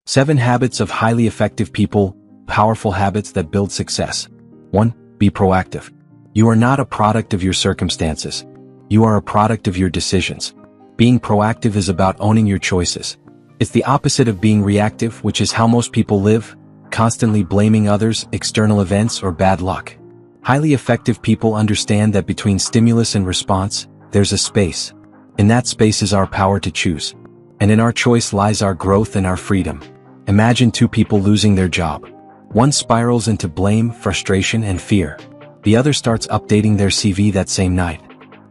7 habits of highly effective people, powerful habits that build success. 1. Be proactive. You are not a product of your circumstances. You are a product of your decisions. Being proactive is about owning your choices. It's the opposite of being reactive, which is how most people live, constantly blaming others, external events, or bad luck. Highly effective people understand that between stimulus and response, there's a space. In that space is our power to choose. And in our choice lies our growth and our freedom. Imagine 2 people losing their job. One spirals into blame, frustration, and fear. The other starts updating their CV that same night.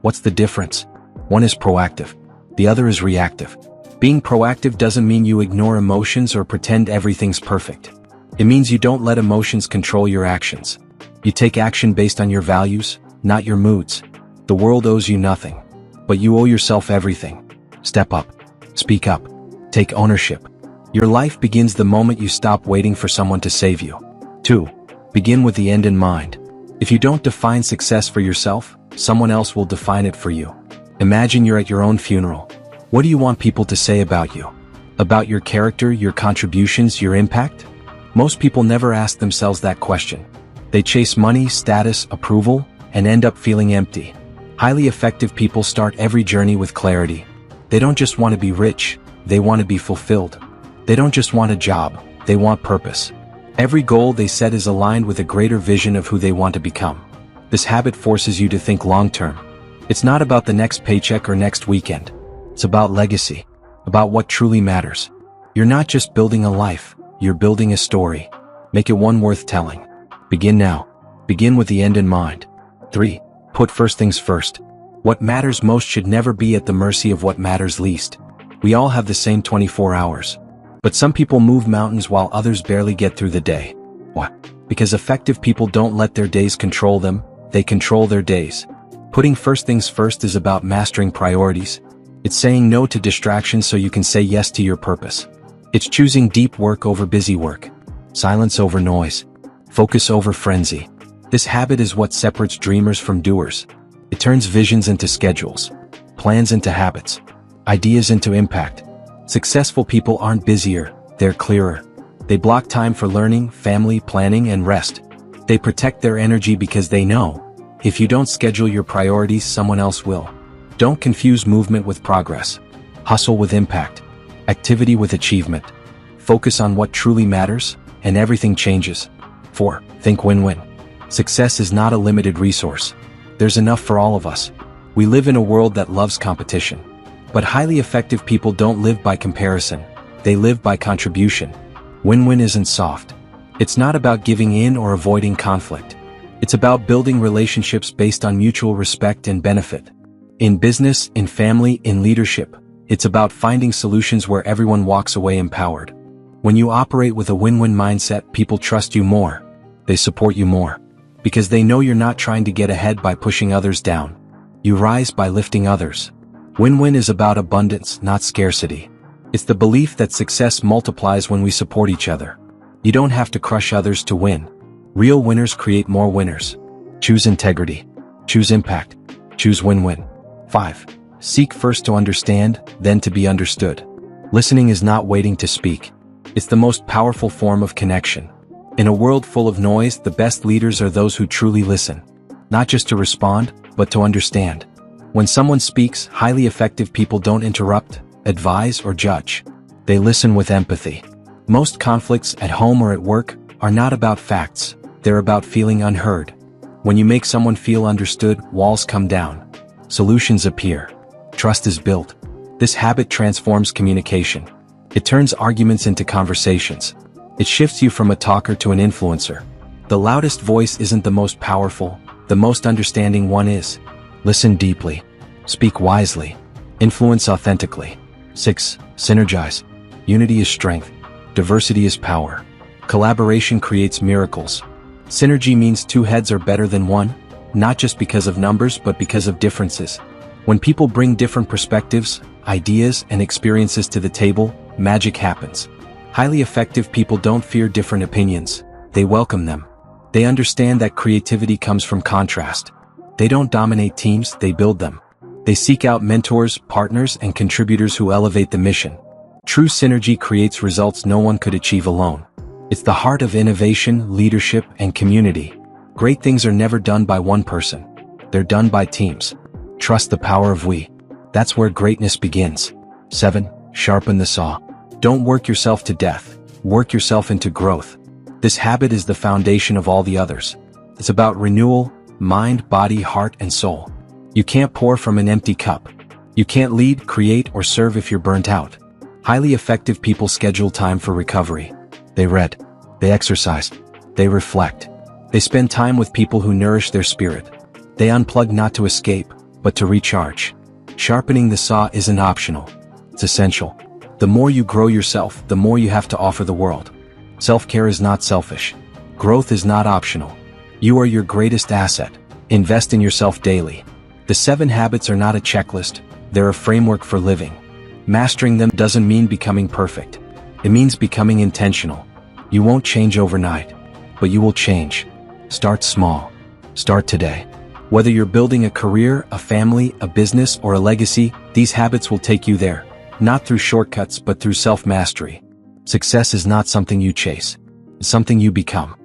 What's the difference? One is proactive. The other is reactive. Being proactive doesn't mean you ignore emotions or pretend everything's perfect. It means you don't let emotions control your actions. You take action based on your values, not your moods. The world owes you nothing. But you owe yourself everything. Step up. Speak up. Take ownership. Your life begins the moment you stop waiting for someone to save you. 2. Begin with the end in mind. If you don't define success for yourself, someone else will define it for you. Imagine you're at your own funeral. What do you want people to say about you? About your character, your contributions, your impact? Most people never ask themselves that question. They chase money, status, approval, and end up feeling empty. Highly effective people start every journey with clarity. They don't just want to be rich, they want to be fulfilled. They don't just want a job, they want purpose. Every goal they set is aligned with a greater vision of who they want to become. This habit forces you to think long-term. It's not about the next paycheck or next weekend. It's about legacy, about what truly matters. You're not just building a life, you're building a story. Make it one worth telling. Begin now. Begin with the end in mind. 3. Put first things first. What matters most should never be at the mercy of what matters least. We all have the same 24 hours. But some people move mountains while others barely get through the day. What? Because effective people don't let their days control them, they control their days. Putting first things first is about mastering priorities. It's saying no to distractions so you can say yes to your purpose. It's choosing deep work over busy work, silence over noise, focus over frenzy. This habit is what separates dreamers from doers. It turns visions into schedules, plans into habits, ideas into impact. Successful people aren't busier, they're clearer. They block time for learning, family, planning, and rest. They protect their energy because they know, if you don't schedule your priorities, someone else will. Don't confuse movement with progress. Hustle with impact. Activity with achievement. Focus on what truly matters, and everything changes. 4. Think win-win. Success is not a limited resource. There's enough for all of us. We live in a world that loves competition. But highly effective people don't live by comparison. They live by contribution. Win-win isn't soft. It's not about giving in or avoiding conflict. It's about building relationships based on mutual respect and benefit. In business, in family, in leadership, it's about finding solutions where everyone walks away empowered. When you operate with a win-win mindset, people trust you more. They support you more. Because they know you're not trying to get ahead by pushing others down. You rise by lifting others. Win-win is about abundance, not scarcity. It's the belief that success multiplies when we support each other. You don't have to crush others to win. Real winners create more winners. Choose integrity. Choose impact. Choose win-win. 5. Seek first to understand, then to be understood. Listening is not waiting to speak. It's the most powerful form of connection. In a world full of noise, the best leaders are those who truly listen. Not just to respond, but to understand. When someone speaks, highly effective people don't interrupt, advise, or judge. They listen with empathy. Most conflicts at home or at work are not about facts. They're about feeling unheard. When you make someone feel understood, walls come down. Solutions appear. Trust is built. This habit transforms communication. It turns arguments into conversations. It shifts you from a talker to an influencer. The loudest voice isn't the most powerful, the most understanding one is. Listen deeply. Speak wisely. Influence authentically. 6. Synergize. Unity is strength. Diversity is power. Collaboration creates miracles. Synergy means 2 heads are better than 1, not just because of numbers but because of differences. When people bring different perspectives, ideas, and experiences to the table, magic happens. Highly effective people don't fear different opinions. They welcome them. They understand that creativity comes from contrast. They don't dominate teams, they build them. They seek out mentors, partners, and contributors who elevate the mission. True synergy creates results no one could achieve alone. It's the heart of innovation, leadership, and community. Great things are never done by one person. They're done by teams. Trust the power of we. That's where greatness begins. 7. Sharpen the saw. Don't work yourself to death. Work yourself into growth. This habit is the foundation of all the others. It's about renewal, mind, body, heart, and soul. You can't pour from an empty cup. You can't lead, create, or serve if you're burnt out. Highly effective people schedule time for recovery. They read. They exercise. They reflect. They spend time with people who nourish their spirit. They unplug not to escape, but to recharge. Sharpening the saw isn't optional. It's essential. The more you grow yourself, the more you have to offer the world. Self-care is not selfish. Growth is not optional. You are your greatest asset. Invest in yourself daily. The 7 habits are not a checklist. They're a framework for living. Mastering them doesn't mean becoming perfect. It means becoming intentional. You won't change overnight, but you will change. Start small. Start today. Whether you're building a career, a family, a business, or a legacy, these habits will take you there. Not through shortcuts, but through self-mastery. Success is not something you chase. It's something you become.